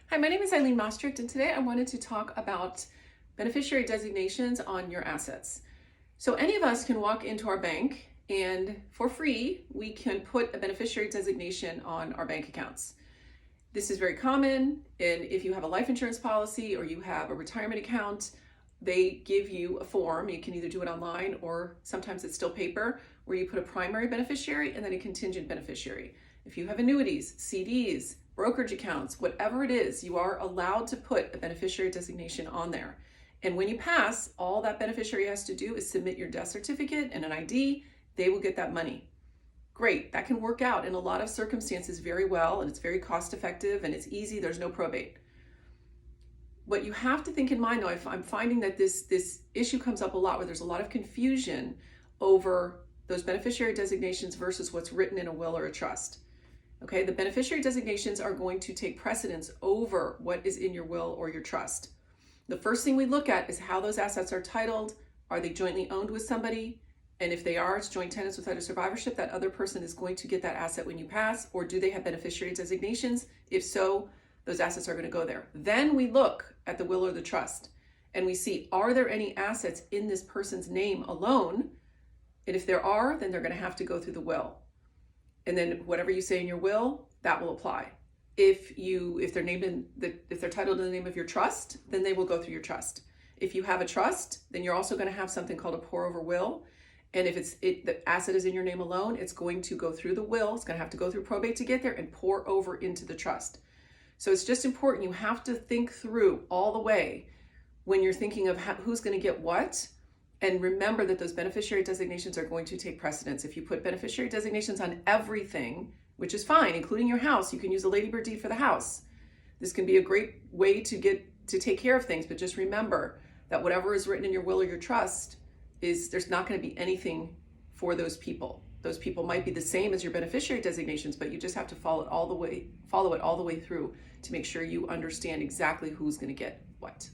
Hi, my name is Eileen Mostricht, and today I wanted to talk about beneficiary designations on your assets. So any of us can walk into our bank and for free, we can put a beneficiary designation on our bank accounts. This is very common, and if you have a life insurance policy or you have a retirement account, they give you a form. You can either do it online or sometimes it's still paper, where you put a primary beneficiary and then a contingent beneficiary. If you have annuities, CDs, brokerage accounts, whatever it is, you are allowed to put a beneficiary designation on there. And when you pass, all that beneficiary has to do is submit your death certificate and an ID. They will get that money. Great, that can work out in a lot of circumstances very well, and it's very cost effective and it's easy, there's no probate. What you have to think in mind though, I'm finding that this issue comes up a lot where there's a lot of confusion over those beneficiary designations versus what's written in a will or a trust. Okay, the beneficiary designations are going to take precedence over what is in your will or your trust. The first thing we look at is how those assets are titled. Are they jointly owned with somebody? And if they are, it's joint tenants without a survivorship, that other person is going to get that asset when you pass. Or do they have beneficiary designations? If so, those assets are going to go there. Then we look at the will or the trust and we see, are there any assets in this person's name alone? And if there are, then they're going to have to go through the will. And then whatever you say in your will, that will apply. If they're titled in the name of your trust, then they will go through your trust. If you have a trust, then you're also going to have something called a pour over will. And if the asset is in your name alone, it's going to go through the will. It's going to have to go through probate to get there and pour over into the trust. So it's just important. You have to think through all the way when you're thinking of who's going to get what. And remember that those beneficiary designations are going to take precedence. If you put beneficiary designations on everything, which is fine, including your house, you can use a ladybird deed for the house. This can be a great way to take care of things, but just remember that whatever is written in your will or your trust there's not going to be anything for those people. Those people might be the same as your beneficiary designations, but you just have to follow it all the way through to make sure you understand exactly who's going to get what.